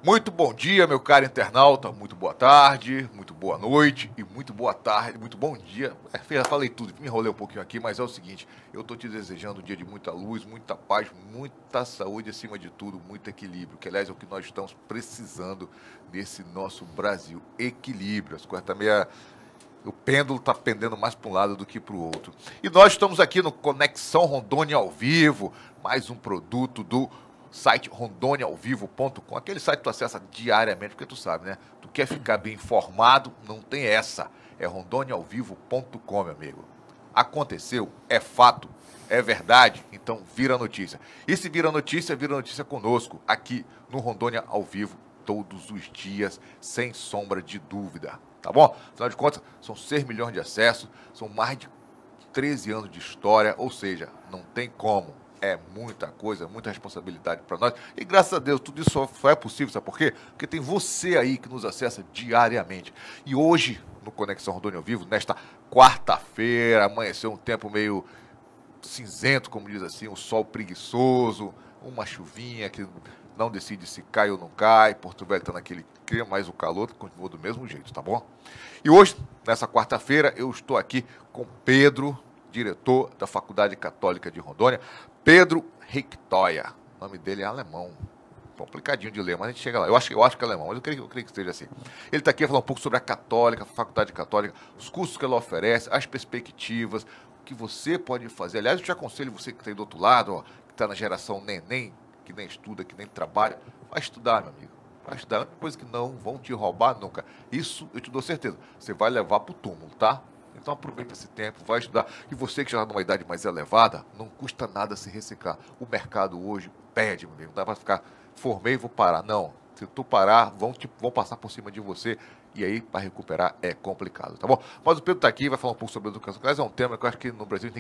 Muito bom dia, meu caro internauta, muito boa tarde, muito boa noite e muito boa tarde, muito bom dia. Já falei tudo, me enrolei um pouquinho aqui, mas é o seguinte, eu tô te desejando um dia de muita luz, muita paz, muita saúde, acima de tudo, muito equilíbrio, que aliás é o que nós estamos precisando nesse nosso Brasil, equilíbrio. As coisas também o pêndulo está pendendo mais para um lado do que para o outro. E nós estamos aqui no Conexão Rondônia ao vivo, mais um produto do site rondoniaovivo.com, aquele site que tu acessa diariamente, porque tu sabe, né? Tu quer ficar bem informado, não tem essa. É rondoniaovivo.com, meu amigo. Aconteceu, é fato, é verdade, então vira notícia. E se vira notícia conosco, aqui no Rondônia ao Vivo, todos os dias, sem sombra de dúvida, tá bom? Afinal de contas, são 6 milhões de acessos, são mais de 13 anos de história, ou seja, não tem como. É muita coisa, muita responsabilidade para nós. E graças a Deus, tudo isso só é possível, sabe por quê? Porque tem você aí que nos acessa diariamente. E hoje, no Conexão Rondônia ao Vivo, nesta quarta-feira, amanheceu um tempo meio cinzento, como diz assim, um sol preguiçoso, uma chuvinha que não decide se cai ou não cai. Porto Velho está naquele clima, mas o calor continua do mesmo jeito, tá bom? E hoje, nessa quarta-feira, eu estou aqui com Pedro, diretor da Faculdade Católica de Rondônia, Pedro Hictoia. O nome dele é alemão, complicadinho de ler, mas a gente chega lá. Eu acho que é alemão, mas eu creio que esteja assim. Ele está aqui a falar um pouco sobre a Católica, a Faculdade Católica, os cursos que ela oferece, as perspectivas, o que você pode fazer. Aliás, eu te aconselho, você que está aí do outro lado, ó, que está na geração neném, que nem estuda, que nem trabalha, vai estudar, meu amigo. Vai estudar, é uma coisa que não vão te roubar nunca. Isso eu te dou certeza. Você vai levar para o túmulo, tá? Então aproveita esse tempo, vai estudar. E você que já está numa idade mais elevada, não custa nada se reciclar. O mercado hoje pede, meu amigo. Não dá para ficar, formei e vou parar. Não. Se tu parar, vão passar por cima de você. E aí, para recuperar, é complicado, tá bom? Mas o Pedro está aqui, vai falar um pouco sobre educação. Aliás, é um tema que eu acho que no Brasil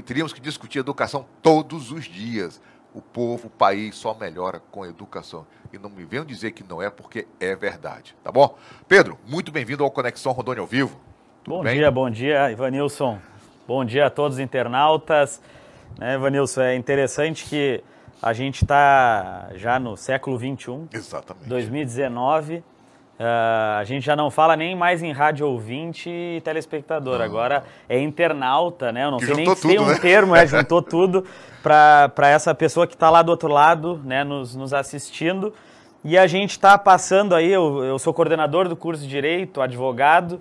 teríamos que discutir educação todos os dias. O povo, o país só melhora com a educação. E não me venham dizer que não é, porque é verdade, tá bom? Pedro, muito bem-vindo ao Conexão Rondônia ao Vivo. Bom dia, Ivanilson. Bom dia a todos os internautas. Né, Ivanilson, é interessante que a gente está já no século XXI, exatamente. 2019. A gente já não fala nem mais em rádio ouvinte e telespectador. Agora é internauta, né? Eu não sei nem se tem um termo, juntou tudo para essa pessoa que está lá do outro lado, né, nos assistindo. E a gente está passando aí, eu sou coordenador do curso de Direito, advogado,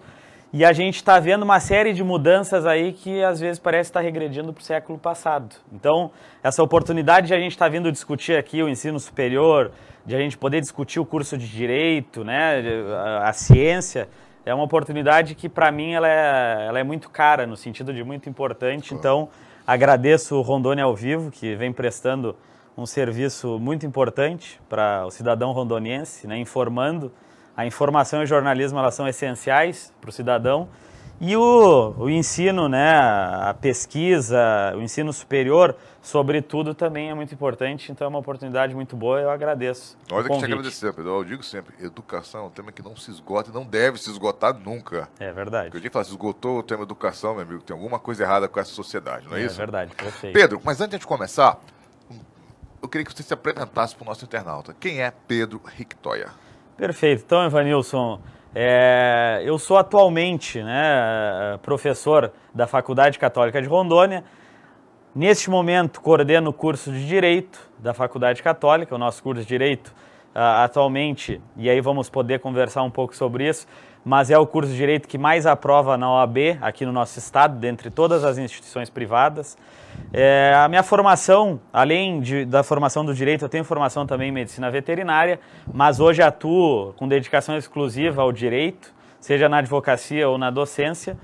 e a gente está vendo uma série de mudanças aí que às vezes parece estar regredindo para o século passado. Então, essa oportunidade de a gente estar vindo discutir aqui o ensino superior, de a gente poder discutir o curso de Direito, né, a ciência, é uma oportunidade que para mim ela é muito cara, no sentido de muito importante. Então, agradeço o Rondônia ao Vivo, que vem prestando um serviço muito importante para o cidadão rondoniense, né, informando. A informação e o jornalismo, elas são essenciais para o cidadão. E o ensino, né, a pesquisa, o ensino superior, sobretudo, também é muito importante. Então é uma oportunidade muito boa, eu agradeço. Nós é que te agradecer, Pedro. Eu digo sempre, educação é um tema que não se esgota e não deve se esgotar nunca. É verdade. Porque eu digo que se esgotou o tema educação, meu amigo, tem alguma coisa errada com essa sociedade, não é isso? É verdade, perfeito. Pedro, mas antes de começar, eu queria que você se apresentasse para o nosso internauta. Quem é Pedro Hictoia? Perfeito. Então, Ivanilson, eu sou atualmente, né, professor da Faculdade Católica de Rondônia. Neste momento, coordeno o curso de Direito da Faculdade Católica, o nosso curso de Direito atualmente, e aí vamos poder conversar um pouco sobre isso, mas é o curso de Direito que mais aprova na OAB aqui no nosso estado, dentre todas as instituições privadas. A minha formação, além da formação do Direito, eu tenho formação também em Medicina Veterinária, mas hoje atuo com dedicação exclusiva ao Direito, seja na advocacia ou na docência.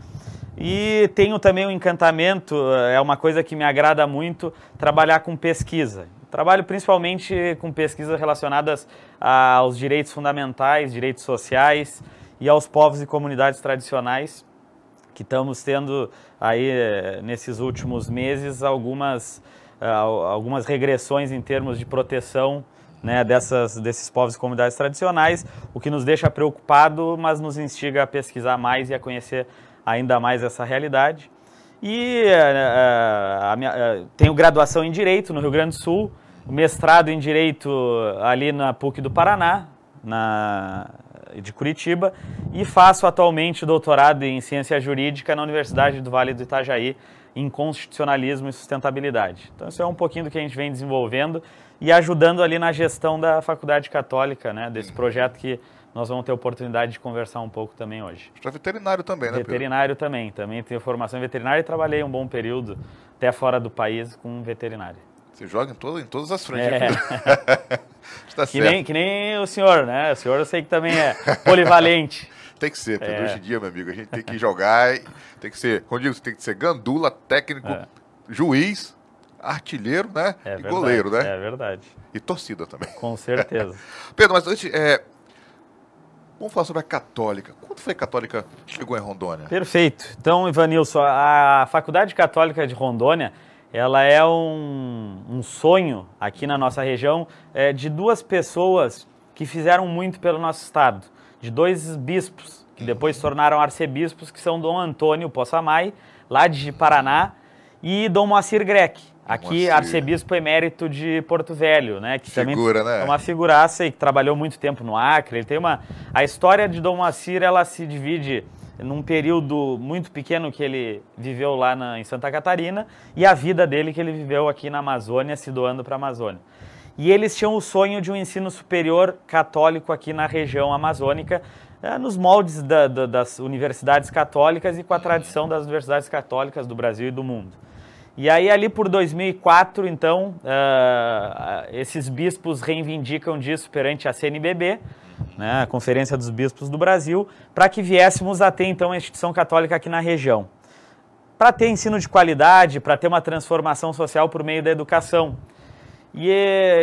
E tenho também um encantamento, é uma coisa que me agrada muito, trabalhar com pesquisa. Trabalho principalmente com pesquisas relacionadas aos direitos fundamentais, direitos sociais e aos povos e comunidades tradicionais, que estamos tendo aí nesses últimos meses algumas regressões em termos de proteção, né, desses povos e comunidades tradicionais, o que nos deixa preocupado, mas nos instiga a pesquisar mais e a conhecer ainda mais essa realidade. E tenho graduação em Direito no Rio Grande do Sul, mestrado em Direito ali na PUC do Paraná, de Curitiba, e faço atualmente doutorado em Ciência Jurídica na Universidade do Vale do Itajaí, em Constitucionalismo e Sustentabilidade. Então isso é um pouquinho do que a gente vem desenvolvendo e ajudando ali na gestão da Faculdade Católica, né, desse projeto que nós vamos ter oportunidade de conversar um pouco também hoje. Você é veterinário também, né, Pedro? Veterinário também tenho formação em veterinário e trabalhei um bom período, até fora do país, com veterinário. Você joga em todas as frentes. Tá que nem o senhor, né? O senhor eu sei que também é polivalente. Tem que ser, Pedro. Hoje em dia, meu amigo, a gente tem que jogar, tem que ser, como eu digo, tem que ser gandula, técnico, juiz, artilheiro, né? E verdade, goleiro, né? É verdade. E torcida também. Com certeza. Pedro, mas antes, vamos falar sobre a Católica. Quando foi a Católica que chegou em Rondônia? Perfeito. Então, Ivanilson, a Faculdade Católica de Rondônia, ela é um sonho aqui na nossa região de duas pessoas que fizeram muito pelo nosso estado, de dois bispos, que depois se tornaram arcebispos, que são Dom Antônio Possamay, lá de Paraná, e Dom Moacir Greck, aqui arcebispo emérito de Porto Velho, né? Que figura, também né? É uma figuraça e que trabalhou muito tempo no Acre. Ele tem a história de Dom Moacir, ela se divide num período muito pequeno que ele viveu lá em Santa Catarina e a vida dele que ele viveu aqui na Amazônia, se doando para a Amazônia. E eles tinham o sonho de um ensino superior católico aqui na região amazônica, nos moldes das universidades católicas e com a tradição das universidades católicas do Brasil e do mundo. E aí ali por 2004, então, esses bispos reivindicam disso perante a CNBB, né, a Conferência dos Bispos do Brasil, para que viéssemos a ter então a instituição católica aqui na região. Para ter ensino de qualidade, para ter uma transformação social por meio da educação. E,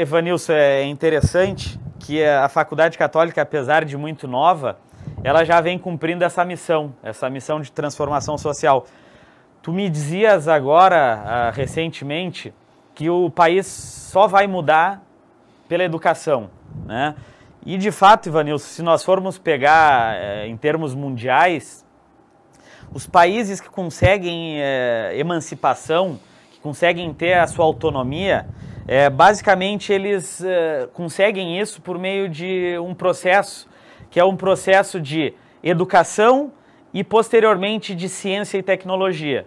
Evanilson, é interessante que a Faculdade Católica, apesar de muito nova, ela já vem cumprindo essa missão de transformação social. Tu me dizias agora, recentemente, que o país só vai mudar pela educação, né? E, de fato, Ivanilson, se nós formos pegar em termos mundiais, os países que conseguem emancipação, que conseguem ter a sua autonomia, basicamente eles conseguem isso por meio de um processo, que é um processo de educação e, posteriormente, de ciência e tecnologia.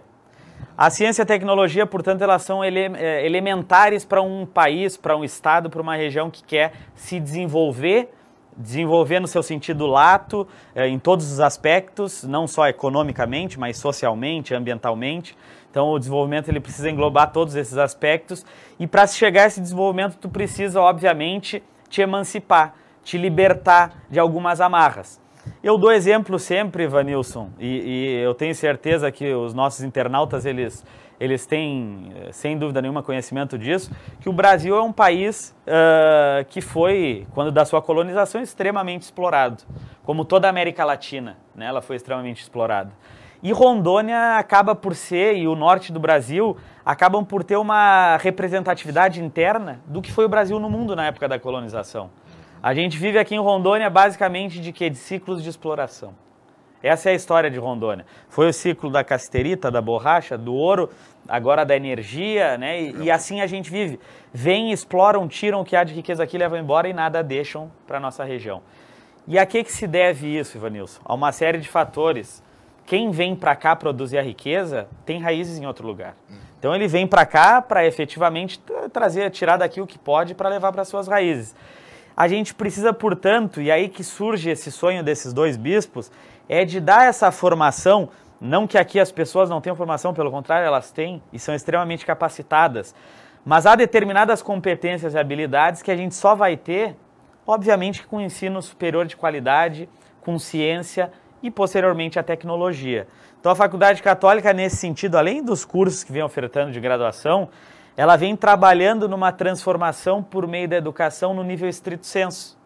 A ciência e a tecnologia, portanto, elas são elementares para um país, para um estado, para uma região que quer se desenvolver no seu sentido lato, em todos os aspectos, não só economicamente, mas socialmente, ambientalmente. Então, o desenvolvimento ele precisa englobar todos esses aspectos e para se chegar a esse desenvolvimento, tu precisa, obviamente, te emancipar, te libertar de algumas amarras. Eu dou exemplo sempre, Ivanilson, e eu tenho certeza que os nossos internautas, eles têm, sem dúvida nenhuma, conhecimento disso, que o Brasil é um país que foi, quando da sua colonização, extremamente explorado. Como toda a América Latina, né, ela foi extremamente explorada. E Rondônia acaba por ser, e o norte do Brasil, acabam por ter uma representatividade interna do que foi o Brasil no mundo na época da colonização. A gente vive aqui em Rondônia basicamente de quê? De ciclos de exploração. Essa é a história de Rondônia. Foi o ciclo da cassiterita, da borracha, do ouro, agora da energia, né? E assim a gente vive. Vêm, exploram, tiram o que há de riqueza aqui, levam embora e nada deixam para a nossa região. E a que se deve isso, Ivanilson? A uma série de fatores. Quem vem para cá produzir a riqueza tem raízes em outro lugar. Então ele vem para cá para efetivamente tirar daqui o que pode para levar para suas raízes. A gente precisa, portanto, e aí que surge esse sonho desses dois bispos, é de dar essa formação, não que aqui as pessoas não tenham formação, pelo contrário, elas têm e são extremamente capacitadas, mas há determinadas competências e habilidades que a gente só vai ter, obviamente, com ensino superior de qualidade, com ciência e, posteriormente, a tecnologia. Então, a Faculdade Católica, nesse sentido, além dos cursos que vem ofertando de graduação, ela vem trabalhando numa transformação por meio da educação no nível estrito sensu,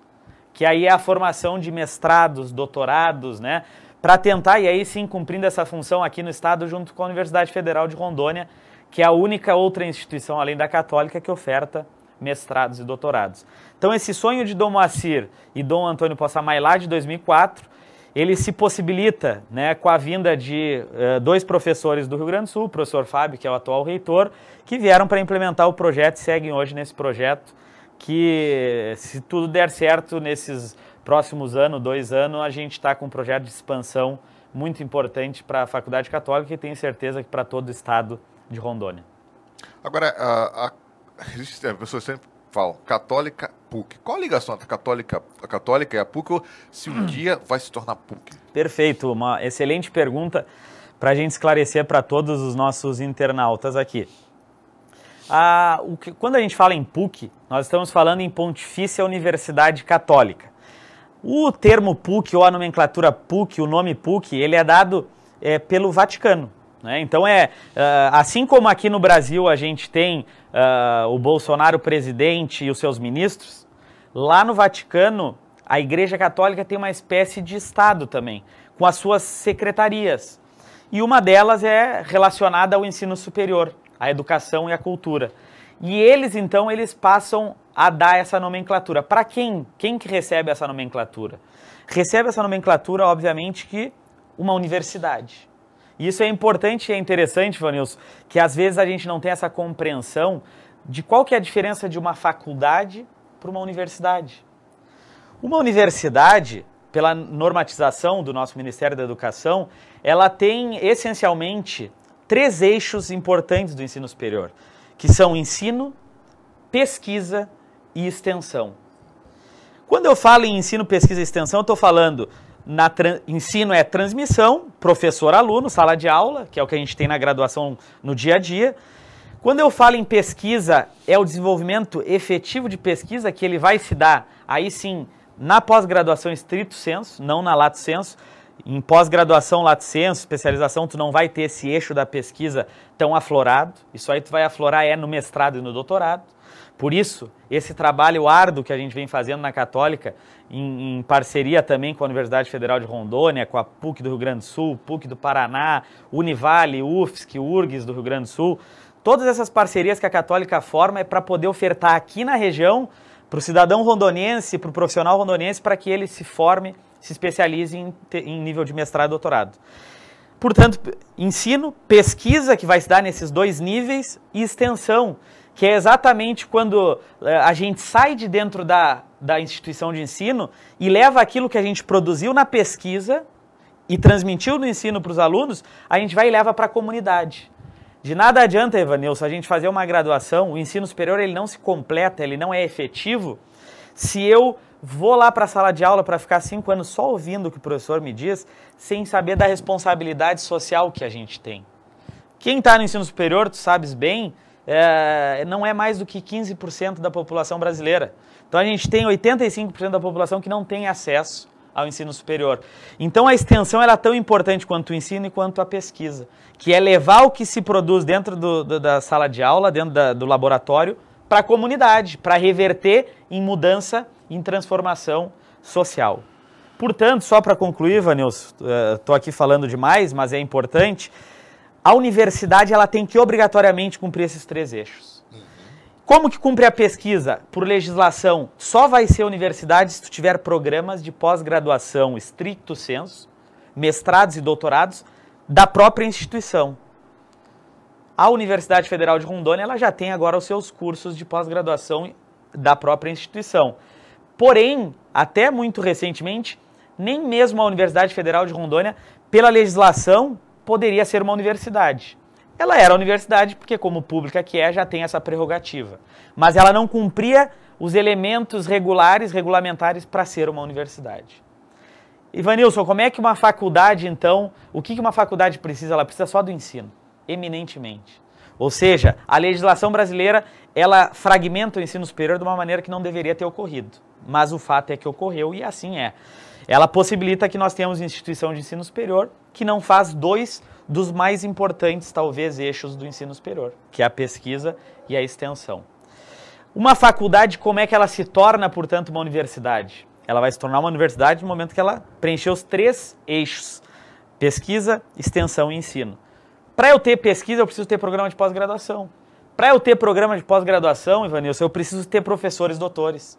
que aí é a formação de mestrados, doutorados, né, para tentar, e aí sim, cumprindo essa função aqui no estado, junto com a Universidade Federal de Rondônia, que é a única outra instituição, além da Católica, que oferta mestrados e doutorados. Então, esse sonho de Dom Moacir e Dom Antônio Possamay lá de 2004, ele se possibilita, né, com a vinda de 2 professores do Rio Grande do Sul, o professor Fábio, que é o atual reitor, que vieram para implementar o projeto e seguem hoje nesse projeto, que se tudo der certo nesses próximos 2 anos, a gente está com um projeto de expansão muito importante para a Faculdade Católica e tenho certeza que para todo o estado de Rondônia. Agora, as pessoas sempre falam católica, PUC. Qual a ligação entre a católica e a PUC, ou se um dia vai se tornar PUC? Perfeito, uma excelente pergunta para a gente esclarecer para todos os nossos internautas aqui. Quando a gente fala em PUC, nós estamos falando em Pontifícia Universidade Católica. O termo PUC ou a nomenclatura PUC, o nome PUC, ele é dado pelo Vaticano. Né? Então, assim como aqui no Brasil a gente tem o Bolsonaro presidente e os seus ministros, lá no Vaticano a Igreja Católica tem uma espécie de Estado também, com as suas secretarias. E uma delas é relacionada ao ensino superior, à educação e à cultura. E eles, então, eles passam a dar essa nomenclatura. Para quem? Quem que recebe essa nomenclatura? Recebe essa nomenclatura, obviamente, que uma universidade. E isso é importante e é interessante, Vanilson, que às vezes a gente não tem essa compreensão de qual que é a diferença de uma faculdade para uma universidade. Uma universidade, pela normatização do nosso Ministério da Educação, ela tem essencialmente 3 eixos importantes do ensino superior, que são ensino, pesquisa e extensão. Quando eu falo em ensino, pesquisa e extensão, eu estou falando ensino é transmissão, professor-aluno, sala de aula, que é o que a gente tem na graduação no dia a dia. Quando eu falo em pesquisa, é o desenvolvimento efetivo de pesquisa, que ele vai se dar, aí sim, na pós-graduação estrito sensu, não na lato sensu. Em pós-graduação, lato sensu, especialização, tu não vai ter esse eixo da pesquisa tão aflorado. Isso aí tu vai aflorar no mestrado e no doutorado. Por isso, esse trabalho árduo que a gente vem fazendo na Católica, em parceria também com a Universidade Federal de Rondônia, com a PUC do Rio Grande do Sul, PUC do Paraná, Univale, UFSC, URGS do Rio Grande do Sul, todas essas parcerias que a Católica forma é para poder ofertar aqui na região, para o cidadão rondoniense, para o profissional rondoniense, para que ele se forme, se especialize em nível de mestrado e doutorado. Portanto, ensino, pesquisa, que vai se dar nesses 2 níveis, e extensão, que é exatamente quando a gente sai de dentro da instituição de ensino e leva aquilo que a gente produziu na pesquisa e transmitiu no ensino para os alunos, a gente vai e leva para a comunidade. De nada adianta, Evanilson, a gente fazer uma graduação, o ensino superior ele não se completa, ele não é efetivo, se eu vou lá para a sala de aula para ficar 5 anos só ouvindo o que o professor me diz, sem saber da responsabilidade social que a gente tem. Quem está no ensino superior, tu sabes bem, não é mais do que 15% da população brasileira. Então a gente tem 85% da população que não tem acesso ao ensino superior. Então a extensão ela é tão importante quanto o ensino e quanto a pesquisa, que é levar o que se produz dentro da sala de aula, dentro do laboratório, para a comunidade, para reverter em mudança, em transformação social. Portanto, só para concluir, Vanilson, estou aqui falando demais, mas é importante, a universidade ela tem que obrigatoriamente cumprir esses 3 eixos. Como que cumpre a pesquisa? Por legislação, só vai ser universidade se tu tiver programas de pós-graduação stricto sensu, mestrados e doutorados da própria instituição. A Universidade Federal de Rondônia ela já tem agora os seus cursos de pós-graduação da própria instituição. Porém, até muito recentemente, nem mesmo a Universidade Federal de Rondônia, pela legislação, poderia ser uma universidade. Ela era universidade porque, como pública que é, já tem essa prerrogativa. Mas ela não cumpria os elementos regulamentares para ser uma universidade. Ivanilson, como é que uma faculdade, então, o que uma faculdade precisa? Ela precisa só do ensino, eminentemente. Ou seja, a legislação brasileira, ela fragmenta o ensino superior de uma maneira que não deveria ter ocorrido. Mas o fato é que ocorreu e assim é. Ela possibilita que nós tenhamos instituição de ensino superior que não faz 2 dos mais importantes, talvez, eixos do ensino superior, que é a pesquisa e a extensão. Uma faculdade, como é que ela se torna, portanto, uma universidade? Ela vai se tornar uma universidade no momento que ela preencher os 3 eixos, pesquisa, extensão e ensino. Para eu ter pesquisa, eu preciso ter programa de pós-graduação. Para eu ter programa de pós-graduação, Ivanilson, eu preciso ter professores doutores.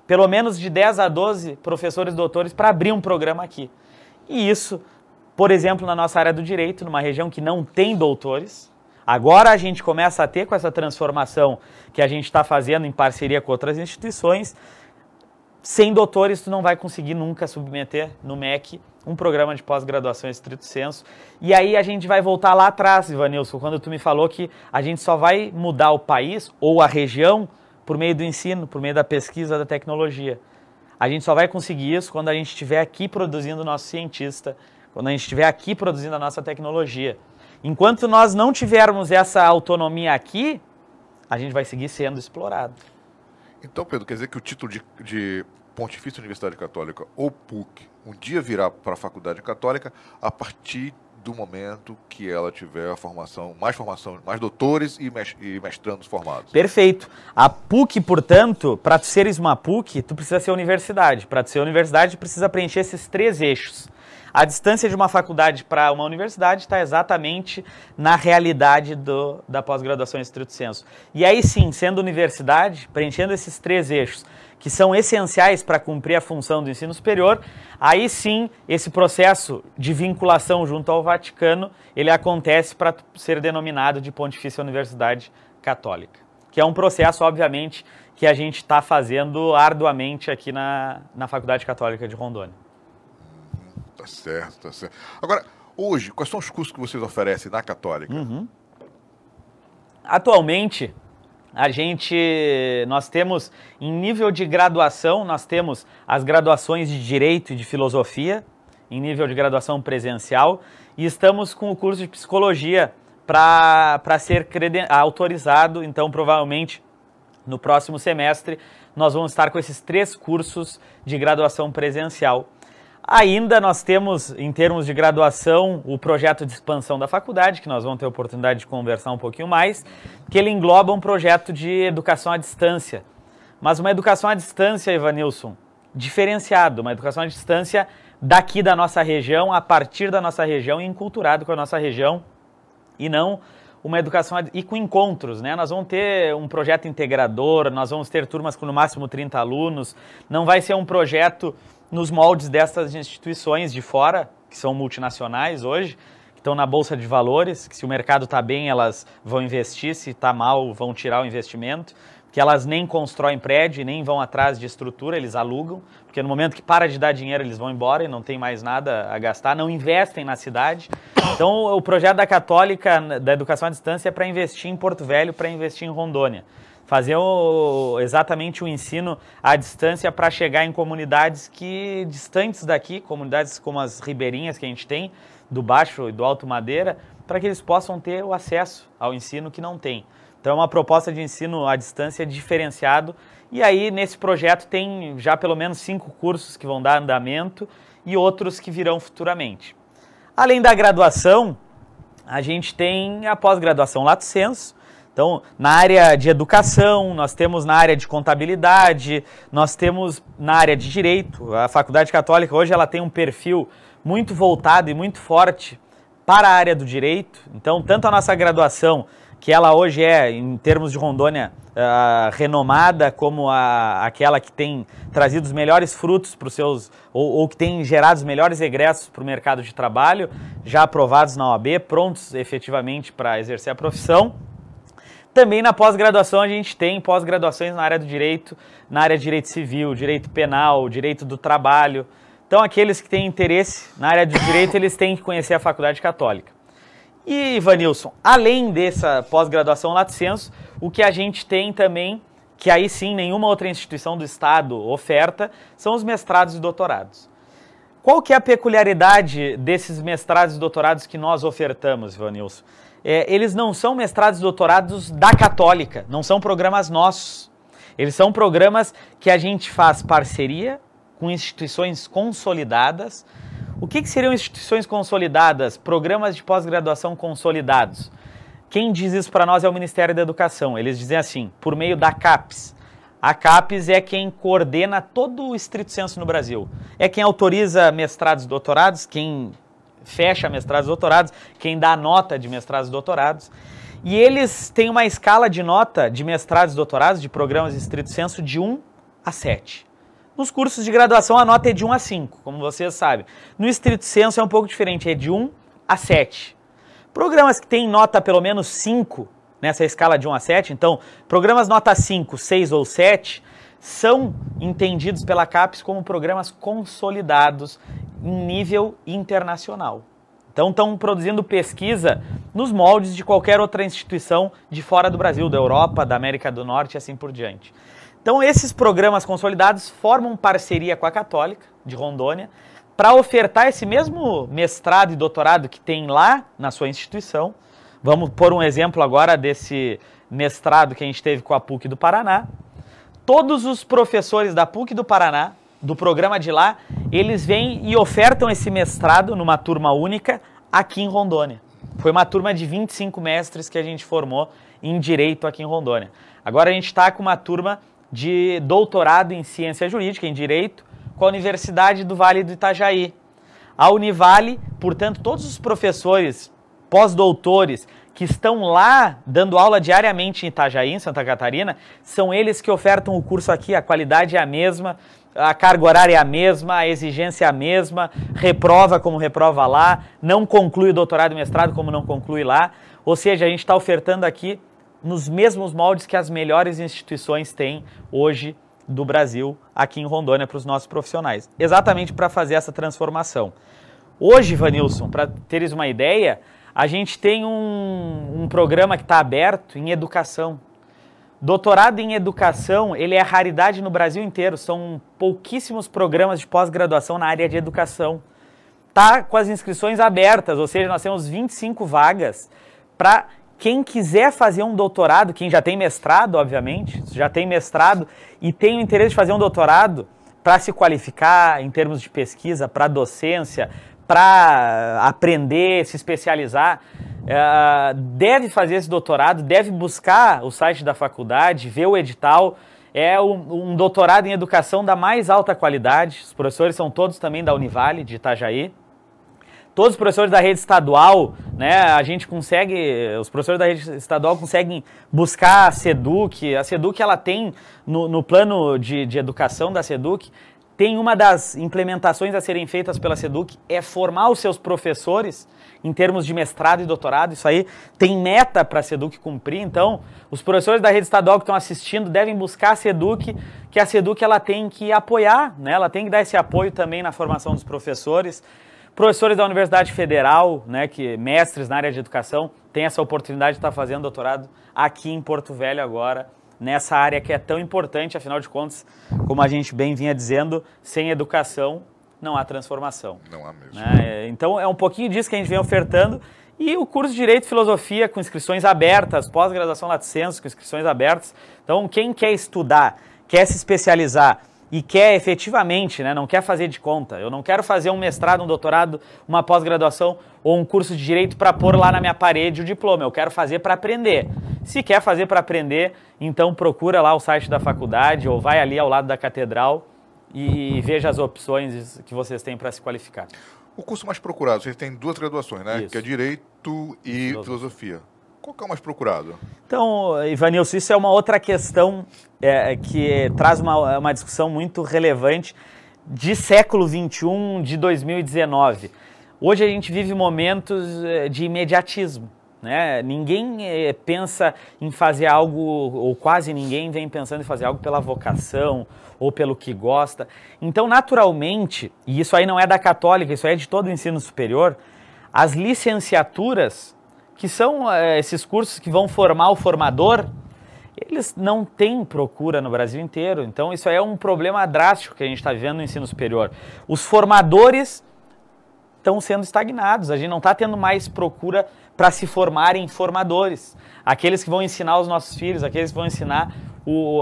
Pelo menos de 10 a 12 professores doutores para abrir um programa aqui. E isso, por exemplo, na nossa área do direito, numa região que não tem doutores, agora a gente começa a ter com essa transformação que a gente está fazendo em parceria com outras instituições. Sem doutores, tu não vai conseguir nunca submeter no MEC um programa de pós-graduação em estrito sensu. E aí a gente vai voltar lá atrás, Ivanilson, quando tu me falou que a gente só vai mudar o país ou a região por meio do ensino, por meio da pesquisa, da tecnologia. A gente só vai conseguir isso quando a gente estiver aqui produzindo o nosso cientista, quando a gente estiver aqui produzindo a nossa tecnologia. Enquanto nós não tivermos essa autonomia aqui, a gente vai seguir sendo explorado. Então, Pedro, quer dizer que o título de Pontifícia Universidade Católica, ou PUC, um dia virá para a Faculdade Católica a partir do momento que ela tiver mais doutores e mestrandos formados. Perfeito. A PUC, portanto, para tu seres uma PUC, tu precisa ser universidade. Para tu ser universidade, tu precisa preencher esses 3 eixos. A distância de uma faculdade para uma universidade está exatamente na realidade da pós-graduação em estrito sensu. E aí sim, sendo universidade, preenchendo esses 3 eixos, que são essenciais para cumprir a função do ensino superior, aí sim, esse processo de vinculação junto ao Vaticano, ele acontece para ser denominado de Pontifícia Universidade Católica. Que é um processo, obviamente, que a gente está fazendo arduamente aqui na Faculdade Católica de Rondônia. Tá certo, tá certo. Agora, hoje, quais são os cursos que vocês oferecem na Católica? Atualmente, nós temos, em nível de graduação, nós temos as graduações de Direito e de Filosofia, em nível de graduação presencial, e estamos com o curso de Psicologia para ser autorizado. Então, provavelmente, no próximo semestre, nós vamos estar com esses 3 cursos de graduação presencial. Ainda nós temos, em termos de graduação, o projeto de expansão da faculdade, que nós vamos ter a oportunidade de conversar um pouquinho mais, que ele engloba um projeto de educação à distância. Mas uma educação à distância, Ivanilson, diferenciado, uma educação à distância daqui da nossa região, a partir da nossa região, e enculturado com a nossa região, e não uma educação e com encontros, né? Nós vamos ter um projeto integrador, nós vamos ter turmas com no máximo 30 alunos, não vai ser um projeto nos moldes dessas instituições de fora, que são multinacionais hoje, que estão na Bolsa de Valores, que se o mercado está bem, elas vão investir, se está mal, vão tirar o investimento, que elas nem constroem prédio e nem vão atrás de estrutura, eles alugam, porque no momento que para de dar dinheiro, eles vão embora e não tem mais nada a gastar, não investem na cidade. Então, o projeto da Católica, da Educação à Distância, é para investir em Porto Velho, para investir em Rondônia. Fazer exatamente o ensino à distância para chegar em comunidades distantes daqui, comunidades como as ribeirinhas que a gente tem, do Baixo e do Alto Madeira, para que eles possam ter o acesso ao ensino que não tem. Então é uma proposta de ensino à distância diferenciado, e aí nesse projeto tem já pelo menos 5 cursos que vão dar andamento e outros que virão futuramente. Além da graduação, a gente tem a pós-graduação Lato Sensu. Então, na área de educação, nós temos na área de contabilidade, nós temos na área de direito. A Faculdade Católica hoje ela tem um perfil muito voltado e muito forte para a área do direito. Então, tanto a nossa graduação, que ela hoje é, em termos de Rondônia, renomada como aquela que tem trazido os melhores frutos para os seus, ou que tem gerado os melhores egressos para o mercado de trabalho, já aprovados na OAB, prontos efetivamente para exercer a profissão. Também na pós-graduação a gente tem pós-graduações na área do direito, na área de direito civil, direito penal, direito do trabalho. Então aqueles que têm interesse na área do direito, eles têm que conhecer a Faculdade Católica. E, Ivanilson, além dessa pós-graduação Lato Sensu, o que a gente tem também, que aí sim nenhuma outra instituição do Estado oferta, são os mestrados e doutorados. Qual que é a peculiaridade desses mestrados e doutorados que nós ofertamos, Ivanilson? Eles não são mestrados e doutorados da Católica, não são programas nossos. Eles são programas que a gente faz parceria com instituições consolidadas. O que seriam instituições consolidadas? Programas de pós-graduação consolidados. Quem diz isso para nós é o Ministério da Educação. Eles dizem assim, por meio da CAPES. A CAPES é quem coordena todo o estrito sensu no Brasil. É quem autoriza mestrados e doutorados, quem fecha mestrados e doutorados, quem dá nota de mestrados e doutorados. E eles têm uma escala de nota de mestrados e doutorados, de programas de estrito sensu, de 1 a 7. Nos cursos de graduação a nota é de 1 a 5, como vocês sabem. No estrito senso é um pouco diferente, é de 1 a 7. Programas que têm nota pelo menos 5, nessa escala de 1 a 7, então, programas nota 5, 6 ou 7, são entendidos pela CAPES como programas consolidados em nível internacional. Então, estão produzindo pesquisa nos moldes de qualquer outra instituição de fora do Brasil, da Europa, da América do Norte e assim por diante. Então, esses programas consolidados formam parceria com a Católica de Rondônia para ofertar esse mesmo mestrado e doutorado que tem lá na sua instituição. Vamos pôr um exemplo agora desse mestrado que a gente teve com a PUC do Paraná. Todos os professores da PUC do Paraná, do programa de lá, eles vêm e ofertam esse mestrado numa turma única aqui em Rondônia. Foi uma turma de 25 mestres que a gente formou em Direito aqui em Rondônia. Agora a gente está com uma turma de doutorado em Ciência Jurídica, em Direito, com a Universidade do Vale do Itajaí. A Univale, portanto, todos os professores pós-doutores que estão lá dando aula diariamente em Itajaí, em Santa Catarina, são eles que ofertam o curso aqui, a qualidade é a mesma, a carga horária é a mesma, a exigência é a mesma, reprova como reprova lá, não conclui o doutorado e mestrado como não conclui lá, ou seja, a gente está ofertando aqui nos mesmos moldes que as melhores instituições têm hoje do Brasil, aqui em Rondônia, para os nossos profissionais. Exatamente para fazer essa transformação. Hoje, Vanilson, para teres uma ideia, a gente tem um programa que está aberto em educação. Doutorado em educação, ele é raridade no Brasil inteiro. São pouquíssimos programas de pós-graduação na área de educação. Está com as inscrições abertas, ou seja, nós temos 25 vagas para quem quiser fazer um doutorado, quem já tem mestrado, obviamente, já tem mestrado e tem o interesse de fazer um doutorado para se qualificar em termos de pesquisa, para docência, para aprender, se especializar, deve fazer esse doutorado, deve buscar o site da faculdade, ver o edital. É um doutorado em educação da mais alta qualidade. Os professores são todos também da Univale, de Itajaí. Todos os professores da rede estadual, né, os professores da rede estadual conseguem buscar a SEDUC. A SEDUC, ela tem, no plano de educação da SEDUC, tem uma das implementações a serem feitas pela SEDUC, é formar os seus professores em termos de mestrado e doutorado. Isso aí tem meta para a SEDUC cumprir. Então, os professores da rede estadual que estão assistindo devem buscar a SEDUC, que a SEDUC ela tem que apoiar, né? Ela tem que dar esse apoio também na formação dos professores. Professores da Universidade Federal, né, que mestres na área de educação, têm essa oportunidade de estar fazendo doutorado aqui em Porto Velho agora, nessa área que é tão importante, afinal de contas, como a gente bem vinha dizendo, sem educação não há transformação. Não há mesmo. Né? Então é um pouquinho disso que a gente vem ofertando, e o curso de Direito e Filosofia com inscrições abertas, pós-graduação lato sensu com inscrições abertas. Então quem quer estudar, quer se especializar e quer efetivamente, né, não quer fazer de conta, eu não quero fazer um mestrado, um doutorado, uma pós-graduação ou um curso de Direito para pôr lá na minha parede o diploma, eu quero fazer para aprender. Se quer fazer para aprender, então procura lá o site da faculdade ou vai ali ao lado da catedral e veja as opções que vocês têm para se qualificar. O curso mais procurado, vocês têm duas graduações, né? Isso. Que é Direito e Filosofia. Qual que é o mais procurado? Então, Ivanilson, isso é uma outra questão que traz uma discussão muito relevante de século XXI, de 2019. Hoje a gente vive momentos de imediatismo, né? Ninguém pensa em fazer algo, ou quase ninguém vem pensando em fazer algo pela vocação ou pelo que gosta. Então, naturalmente, e isso aí não é da Católica, isso aí é de todo o ensino superior, as licenciaturas, que são esses cursos que vão formar o formador, eles não têm procura no Brasil inteiro. Então, isso aí é um problema drástico que a gente está vivendo no ensino superior. Os formadores estão sendo estagnados, a gente não está tendo mais procura para se formarem formadores. Aqueles que vão ensinar os nossos filhos, aqueles que vão ensinar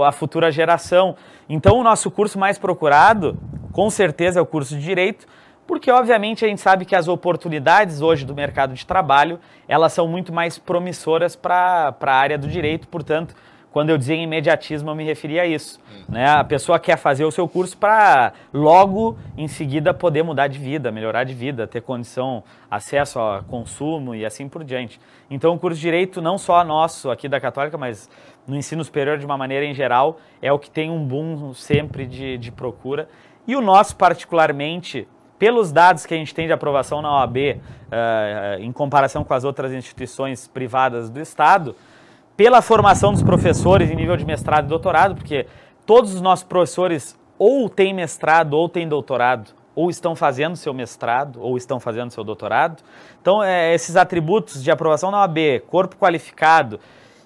a futura geração. Então, o nosso curso mais procurado, com certeza, é o curso de Direito, porque, obviamente, a gente sabe que as oportunidades hoje do mercado de trabalho, elas são muito mais promissoras para a área do direito, portanto, Quando eu dizia imediatismo, eu me referia a isso. Né? A pessoa quer fazer o seu curso para logo, em seguida, poder mudar de vida, melhorar de vida, ter condição, acesso a consumo e assim por diante. Então, o curso de Direito, não só nosso aqui da Católica, mas no ensino superior de uma maneira em geral, é o que tem um boom sempre de procura. E o nosso, particularmente, pelos dados que a gente tem de aprovação na OAB, em comparação com as outras instituições privadas do Estado, pela formação dos professores em nível de mestrado e doutorado, porque todos os nossos professores ou têm mestrado ou têm doutorado, ou estão fazendo seu mestrado, ou estão fazendo seu doutorado. Então, esses atributos de aprovação na OAB, corpo qualificado,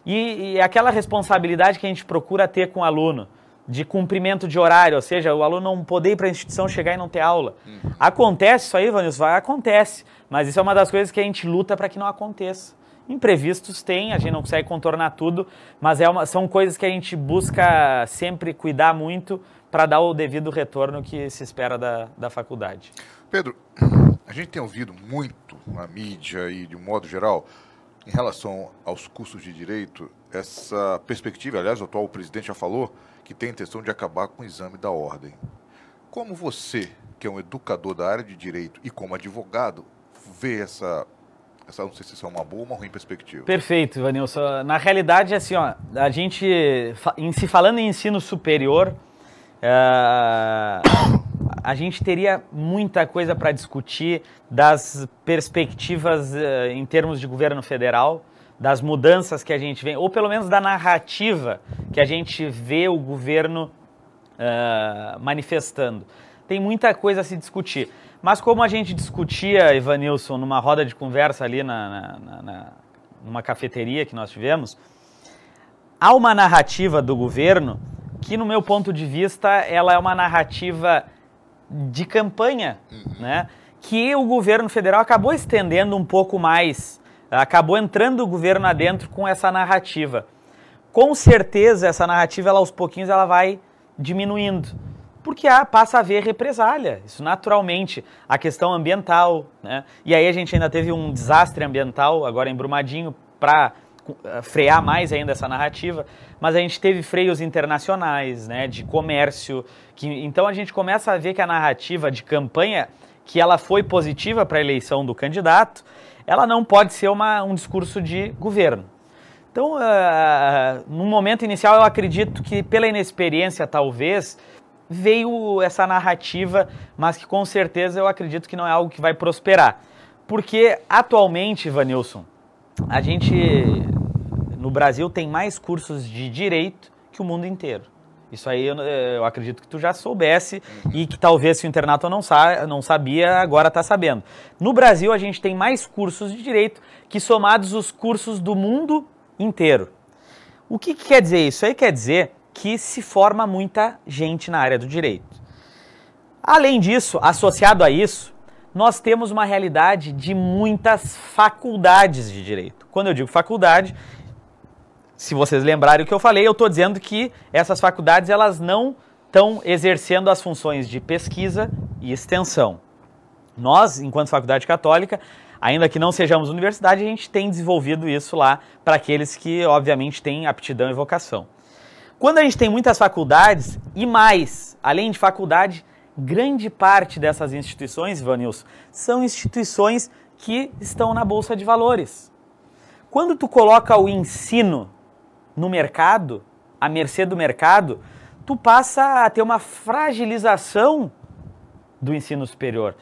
e aquela responsabilidade que a gente procura ter com o aluno, de cumprimento de horário, ou seja, o aluno não poder ir para a instituição, chegar e não ter aula. Acontece isso aí, Vanilson? Acontece, mas isso é uma das coisas que a gente luta para que não aconteça. Imprevistos tem, a gente não consegue contornar tudo, mas são coisas que a gente busca sempre cuidar muito para dar o devido retorno que se espera da faculdade. Pedro, a gente tem ouvido muito na mídia e de um modo geral, em relação aos cursos de Direito, essa perspectiva, aliás, o atual presidente já falou, que tem a intenção de acabar com o exame da ordem. Como você, que é um educador da área de Direito e como advogado, vê essa não sei se isso é uma boa ou uma ruim perspectiva? Perfeito, Ivanilson. Na realidade, assim, ó, a gente, se falando em ensino superior, a gente teria muita coisa para discutir das perspectivas em termos de governo federal, das mudanças que a gente vê, ou pelo menos da narrativa que a gente vê o governo manifestando. Tem muita coisa a se discutir. Mas como a gente discutia, Ivanilson, numa roda de conversa ali numa cafeteria que nós tivemos, há uma narrativa do governo que, no meu ponto de vista, ela é uma narrativa de campanha, né? Que o governo federal acabou estendendo um pouco mais, acabou entrando o governo adentro com essa narrativa. Com certeza, essa narrativa, aos pouquinhos, ela vai diminuindo. Porque passa a haver represália, isso naturalmente, a questão ambiental, né? E aí a gente ainda teve um desastre ambiental, agora em Brumadinho, para frear mais ainda essa narrativa, mas a gente teve freios internacionais, né, de comércio, então a gente começa a ver que a narrativa de campanha, que ela foi positiva para a eleição do candidato, ela não pode ser um discurso de governo. Então, no momento inicial, eu acredito que pela inexperiência, talvez, veio essa narrativa, mas que com certeza eu acredito que não é algo que vai prosperar. Porque atualmente, Ivanilson, a gente no Brasil tem mais cursos de direito que o mundo inteiro. Isso aí eu acredito que tu já soubesse e que talvez se o internauta não sabia, agora está sabendo. No Brasil a gente tem mais cursos de direito que somados os cursos do mundo inteiro. O que quer dizer isso? Isso aí quer dizer que se forma muita gente na área do direito. Além disso, associado a isso, nós temos uma realidade de muitas faculdades de direito. Quando eu digo faculdade, se vocês lembrarem o que eu falei, eu estou dizendo que essas faculdades elas não estão exercendo as funções de pesquisa e extensão. Nós, enquanto faculdade católica, ainda que não sejamos universidade, a gente tem desenvolvido isso lá para aqueles que, obviamente, têm aptidão e vocação. Quando a gente tem muitas faculdades, e mais, além de faculdade, grande parte dessas instituições, Ivanilson, são instituições que estão na Bolsa de Valores. Quando tu coloca o ensino no mercado, à mercê do mercado, tu passa a ter uma fragilização do ensino superior.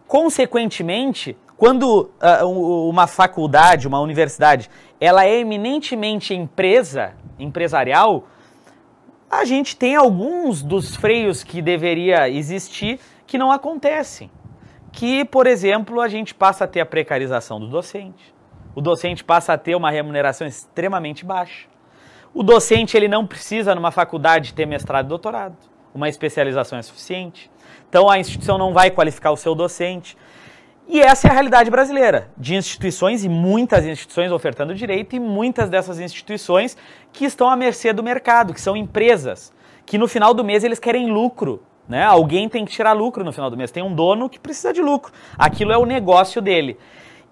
Consequentemente, quando uma faculdade, uma universidade, ela é eminentemente empresarial, a gente tem alguns dos freios que deveria existir que não acontecem. Que, por exemplo, a gente passa a ter a precarização do docente. O docente passa a ter uma remuneração extremamente baixa. O docente ele não precisa, numa faculdade, ter mestrado e doutorado. Uma especialização é suficiente. Então, a instituição não vai qualificar o seu docente. E essa é a realidade brasileira, de instituições e muitas instituições ofertando direito e muitas dessas instituições que estão à mercê do mercado, que são empresas, que no final do mês eles querem lucro, né? Alguém tem que tirar lucro no final do mês, tem um dono que precisa de lucro, aquilo é o negócio dele.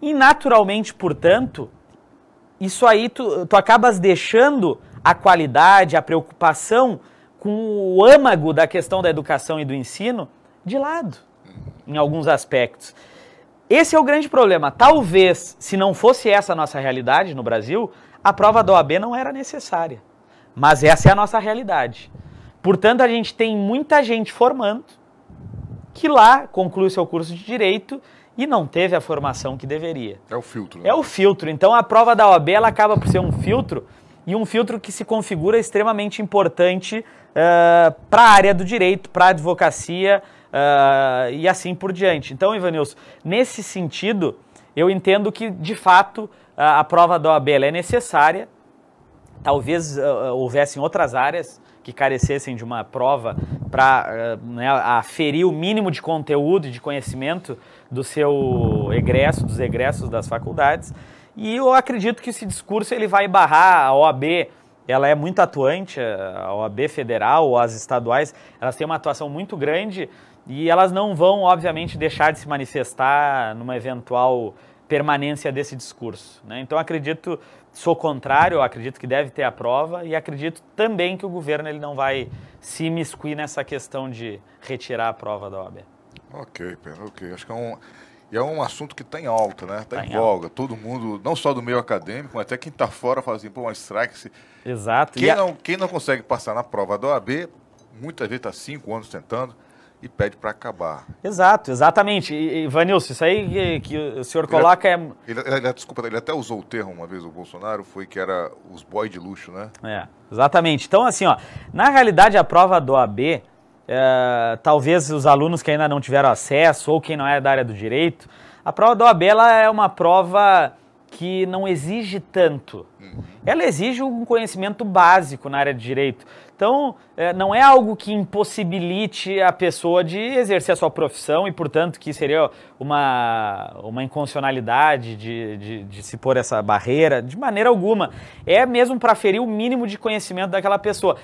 E naturalmente, portanto, isso aí tu acabas deixando a qualidade, a preocupação com o âmago da questão da educação e do ensino de lado, em alguns aspectos. Esse é o grande problema. Talvez, se não fosse essa a nossa realidade no Brasil, a prova da OAB não era necessária. Mas essa é a nossa realidade. Portanto, a gente tem muita gente formando que lá conclui o seu curso de Direito e não teve a formação que deveria. É o filtro. Né? É o filtro. Então, a prova da OAB ela acaba por ser um filtro, e um filtro que se configura extremamente importante para a área do direito, para a advocacia e assim por diante. Então, Ivanilson, nesse sentido, eu entendo que, de fato, a prova da OAB ela é necessária. Talvez houvessem outras áreas que carecessem de uma prova para aferir o mínimo de conteúdo e de conhecimento do seu egresso, dos egressos das faculdades. E eu acredito que esse discurso ele vai barrar a OAB. Ela é muito atuante, a OAB federal ou as estaduais, elas têm uma atuação muito grande e elas não vão, obviamente, deixar de se manifestar numa eventual permanência desse discurso, né? Então, sou contrário, acredito que deve ter a prova e acredito também que o governo ele não vai se imiscuir nessa questão de retirar a prova da OAB. Ok, Pedro, ok. Acho que é um assunto que está em alta, né? Está em voga. Todo mundo, não só do meio acadêmico, mas até quem está fora fala assim, pô, mas será que se... Exato. Quem não consegue passar na prova da OAB, muitas vezes está 5 anos tentando e pede para acabar. Exato, exatamente. E Vanilson, isso aí que o senhor coloca Desculpa, ele até usou o termo uma vez, o Bolsonaro, foi que era os boy de luxo, né? Exatamente. Então, assim, na realidade, a prova do OAB, talvez os alunos que ainda não tiveram acesso ou quem não é da área do direito, a prova da OAB ela é uma prova que não exige tanto. Ela exige um conhecimento básico na área de direito. Então, não é algo que impossibilite a pessoa de exercer a sua profissão e, portanto, que seria uma inconstitucionalidade de se pôr essa barreira, de maneira alguma. É mesmo para aferir o mínimo de conhecimento daquela pessoa.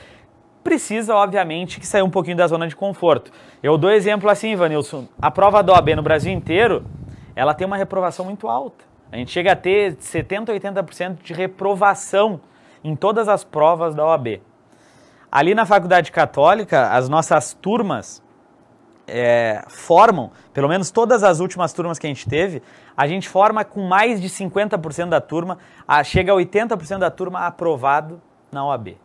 Precisa, obviamente, que sair um pouquinho da zona de conforto. Eu dou exemplo assim, Ivanilson, a prova da OAB no Brasil inteiro, ela tem uma reprovação muito alta. A gente chega a ter 70% a 80% de reprovação em todas as provas da OAB. Ali na Faculdade Católica, as nossas turmas formam, pelo menos todas as últimas turmas que a gente forma com mais de 50% da turma, chega a 80% da turma aprovado na OAB.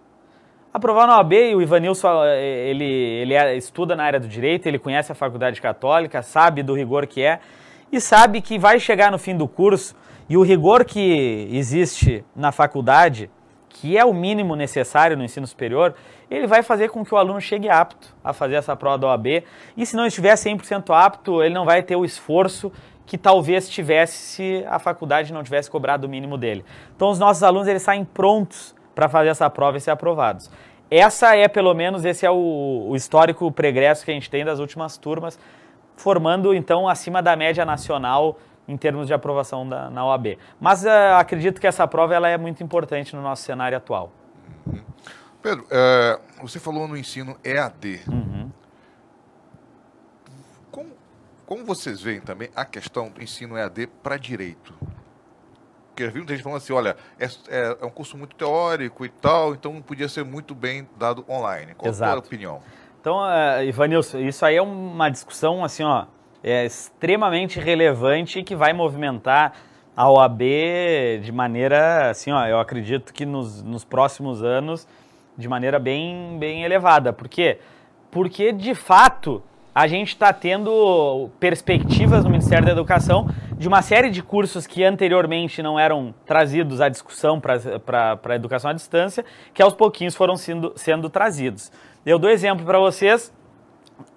Aprovado na OAB, e o Ivanilson, ele estuda na área do direito, ele conhece a Faculdade Católica, sabe do rigor que é, e sabe que vai chegar no fim do curso, e o rigor que existe na faculdade, que é o mínimo necessário no ensino superior, ele vai fazer com que o aluno chegue apto a fazer essa prova da OAB, e se não estiver 100% apto, ele não vai ter o esforço que talvez tivesse se a faculdade não tivesse cobrado o mínimo dele. Então os nossos alunos eles saem prontos para fazer essa prova e ser aprovados. Esse é o histórico pregresso que a gente tem das últimas turmas, formando, então, acima da média nacional em termos de aprovação na OAB. Mas acredito que essa prova ela é muito importante no nosso cenário atual. Pedro, você falou no ensino EAD. Como vocês veem também a questão do ensino EAD para direito? Porque eu vi muita gente falando assim, olha, é um curso muito teórico e tal, então podia ser muito bem dado online. Qual é a opinião? Então, Ivanilson, isso aí é uma discussão assim, extremamente relevante e que vai movimentar a OAB de maneira, assim, eu acredito que nos próximos anos, de maneira bem, bem elevada. Por quê? Porque, de fato, a gente está tendo perspectivas no Ministério da Educação de uma série de cursos que anteriormente não eram trazidos à discussão para a educação à distância, que aos pouquinhos foram sendo trazidos. Eu dou exemplo para vocês,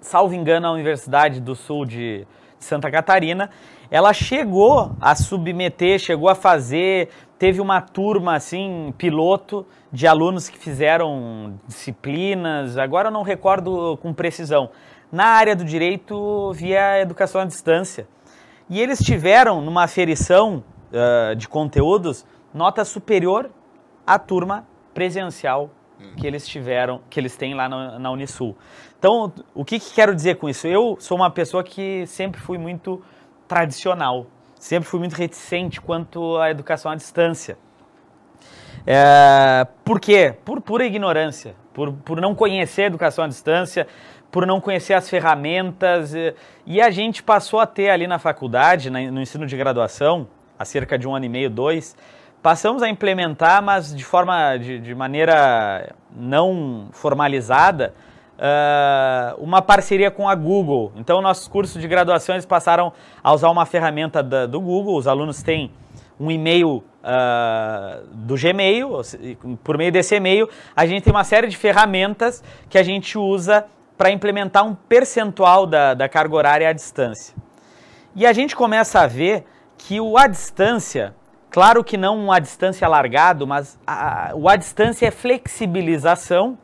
salvo engano, a Universidade do Sul de Santa Catarina, ela chegou a submeter, chegou a fazer, teve uma turma assim, piloto, de alunos que fizeram disciplinas, agora eu não recordo com precisão, na área do direito via educação à distância. E eles tiveram, numa aferição de conteúdos, nota superior à turma presencial que eles têm lá na Unisul. Então, o que quero dizer com isso? Eu sou uma pessoa que sempre fui muito tradicional, sempre fui muito reticente quanto à educação à distância. Por quê? Por pura ignorância, por não conhecer a educação à distância, por não conhecer as ferramentas. E a gente passou a ter ali na faculdade, no ensino de graduação, há cerca de 1 ano e meio, 2, passamos a implementar, mas de maneira não formalizada, uma parceria com a Google. Então, nossos cursos de graduação eles passaram a usar uma ferramenta do Google. Os alunos têm um e-mail do Gmail. Por meio desse e-mail, a gente tem uma série de ferramentas que a gente usa para implementar um percentual da carga horária à distância. E a gente começa a ver que o à distância, claro que não um à distância largado, mas o à distância é flexibilização,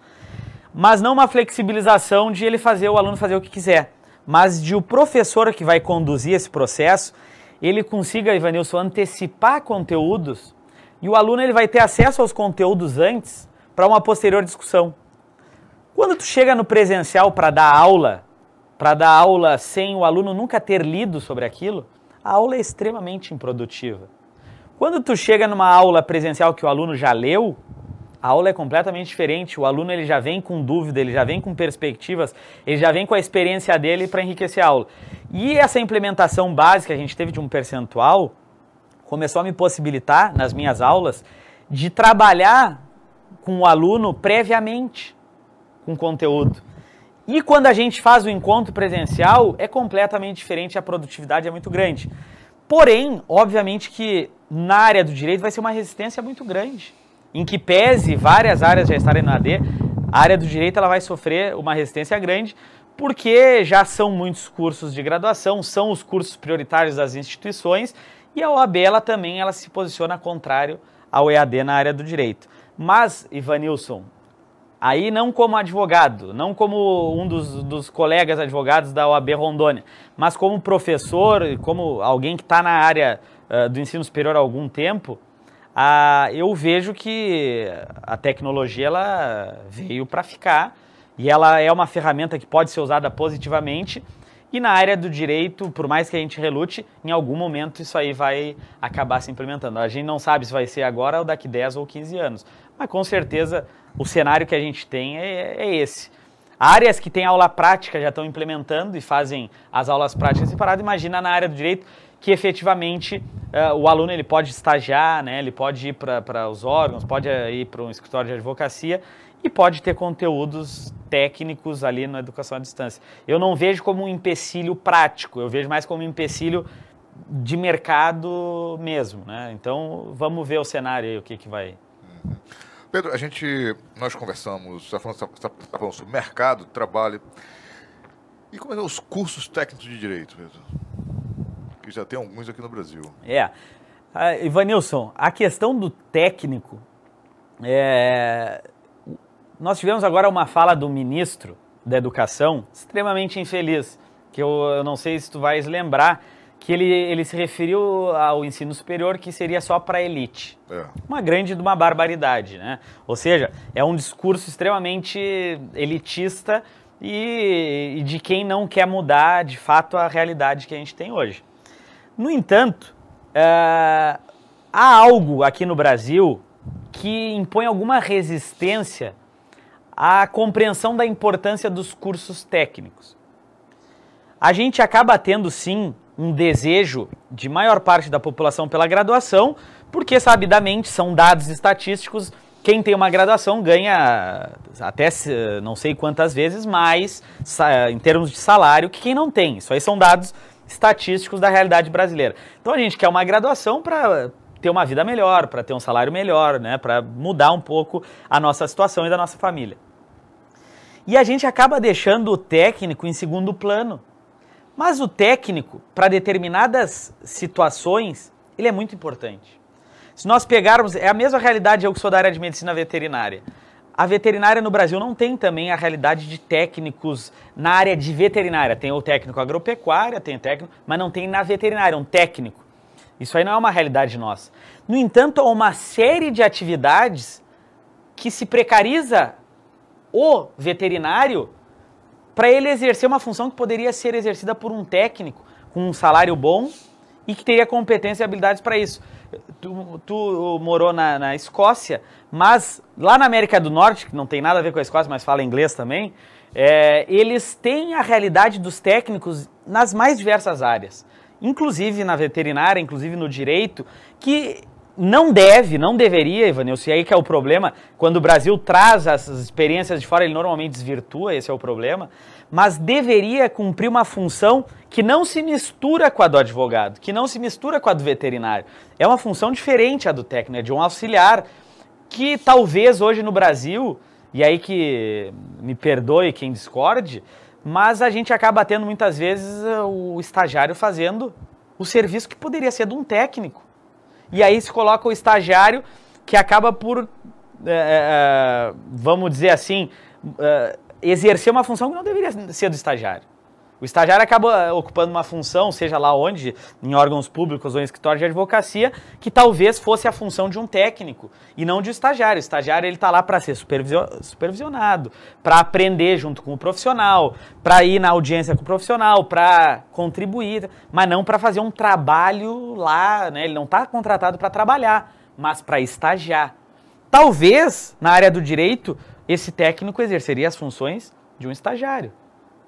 mas não uma flexibilização de o aluno fazer o que quiser, mas de o professor que vai conduzir esse processo, ele consiga, Ivanilson, antecipar conteúdos e o aluno ele vai ter acesso aos conteúdos antes para uma posterior discussão. Quando tu chega no presencial para dar aula sem o aluno nunca ter lido sobre aquilo, a aula é extremamente improdutiva. Quando tu chega numa aula presencial que o aluno já leu, a aula é completamente diferente. O aluno ele já vem com dúvida, ele já vem com perspectivas, ele já vem com a experiência dele para enriquecer a aula. E essa implementação básica que a gente teve de um percentual começou a me possibilitar, nas minhas aulas, de trabalhar com o aluno previamente com conteúdo. E quando a gente faz o encontro presencial, é completamente diferente, a produtividade é muito grande. Porém, obviamente que na área do direito vai ser uma resistência muito grande. Em que pese várias áreas já estarem no AD, a área do direito ela vai sofrer uma resistência grande, porque já são muitos cursos de graduação, são os cursos prioritários das instituições, e a OAB ela também se posiciona contrário ao EAD na área do direito. Mas, Ivanilson, aí não como advogado, não como um dos colegas advogados da OAB Rondônia, mas como professor, como alguém que está na área do ensino superior há algum tempo, eu vejo que a tecnologia ela veio para ficar e ela é uma ferramenta que pode ser usada positivamente e na área do direito, por mais que a gente relute, em algum momento isso aí vai acabar se implementando. A gente não sabe se vai ser agora ou daqui 10 ou 15 anos, mas com certeza o cenário que a gente tem é esse. Áreas que têm aula prática já estão implementando e fazem as aulas práticas separadas. Imagina na área do direito que efetivamente o aluno ele pode estagiar, né, ele pode ir para os órgãos, pode ir para um escritório de advocacia e pode ter conteúdos técnicos ali na educação à distância. Eu não vejo como um empecilho prático, eu vejo mais como um empecilho de mercado mesmo, né? Então vamos ver o cenário aí, o que vai... Pedro, nós conversamos, está falando sobre mercado, trabalho, e como é que os cursos técnicos de direito, Pedro? Que já tem alguns aqui no Brasil. Ivanilson, a questão do técnico, nós tivemos agora uma fala do ministro da Educação, extremamente infeliz, que eu não sei se tu vais lembrar, que ele se referiu ao ensino superior que seria só para a elite. Uma grande de uma barbaridade, né? Ou seja, é um discurso extremamente elitista e de quem não quer mudar, de fato, a realidade que a gente tem hoje. No entanto, há algo aqui no Brasil que impõe alguma resistência à compreensão da importância dos cursos técnicos. A gente acaba tendo, sim, um desejo de maior parte da população pela graduação, porque, sabidamente, são dados estatísticos, quem tem uma graduação ganha até não sei quantas vezes mais em termos de salário que quem não tem. Isso aí são dados estatísticos da realidade brasileira. Então a gente quer uma graduação para ter uma vida melhor, para ter um salário melhor, né, para mudar um pouco a nossa situação e da nossa família. E a gente acaba deixando o técnico em segundo plano. Mas o técnico, para determinadas situações, ele é muito importante. Se nós pegarmos, é a mesma realidade, eu que sou da área de medicina veterinária. A veterinária no Brasil não tem também a realidade de técnicos na área de veterinária. Tem o técnico agropecuária, tem o técnico, mas não tem na veterinária, um técnico. Isso aí não é uma realidade nossa. No entanto, há uma série de atividades que se precariza o veterinário para ele exercer uma função que poderia ser exercida por um técnico com um salário bom e que teria competência e habilidades para isso. Tu morou na Escócia, mas lá na América do Norte, que não tem nada a ver com a Escócia, mas fala inglês também, eles têm a realidade dos técnicos nas mais diversas áreas, inclusive na veterinária, inclusive no direito, que não deveria, Ivanilson, e aí que é o problema, quando o Brasil traz essas experiências de fora, ele normalmente desvirtua, esse é o problema, mas deveria cumprir uma função que não se mistura com a do advogado, que não se mistura com a do veterinário. É uma função diferente a do técnico, é de um auxiliar, que talvez hoje no Brasil, e aí que me perdoe quem discorde, mas a gente acaba tendo muitas vezes o estagiário fazendo o serviço que poderia ser de um técnico. E aí se coloca o estagiário que acaba por, vamos dizer assim, exercer uma função que não deveria ser do estagiário. O estagiário acaba ocupando uma função, seja lá onde, em órgãos públicos ou em escritório de advocacia, que talvez fosse a função de um técnico e não de um estagiário. O estagiário está lá para ser supervisionado, para aprender junto com o profissional, para ir na audiência com o profissional, para contribuir, mas não para fazer um trabalho lá, né? Ele não está contratado para trabalhar, mas para estagiar. Talvez, na área do direito, esse técnico exerceria as funções de um estagiário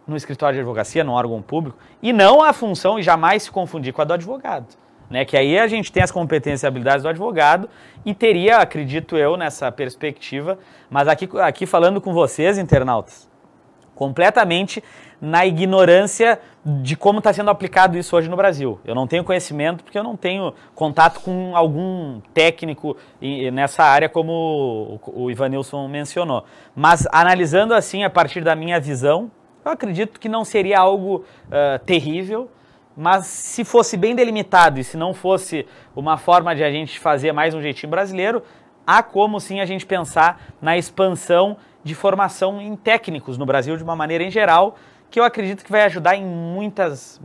no escritório de advocacia, no órgão público, e não a função, e jamais se confundir com a do advogado, né? Que aí a gente tem as competências e habilidades do advogado e teria, acredito eu, nessa perspectiva, mas aqui falando com vocês, internautas, completamente na ignorância de como está sendo aplicado isso hoje no Brasil. Eu não tenho conhecimento porque eu não tenho contato com algum técnico nessa área como o Ivanilson mencionou. Mas analisando assim, a partir da minha visão, eu acredito que não seria algo terrível, mas se fosse bem delimitado e se não fosse uma forma de a gente fazer mais um jeitinho brasileiro, há como sim a gente pensar na expansão de formação em técnicos no Brasil de uma maneira em geral, que eu acredito que vai ajudar em muitas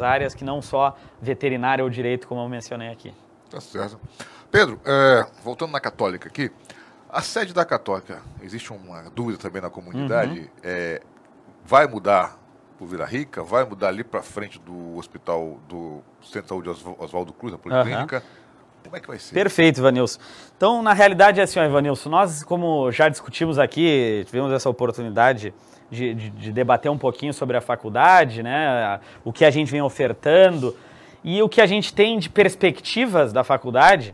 áreas, que não só veterinária ou direito, como eu mencionei aqui. Tá certo. Pedro, voltando na Católica aqui, a sede da Católica, existe uma dúvida também na comunidade, vai mudar para o Vila Rica? Vai mudar ali para frente do hospital do Centro de Saúde Oswaldo Cruz, na Policlínica? Como é que vai ser? Perfeito, Ivanilson. Então, na realidade, é assim, Ivanilson, nós, como já discutimos aqui, tivemos essa oportunidade de debater um pouquinho sobre a faculdade, né, o que a gente vem ofertando e o que a gente tem de perspectivas da faculdade,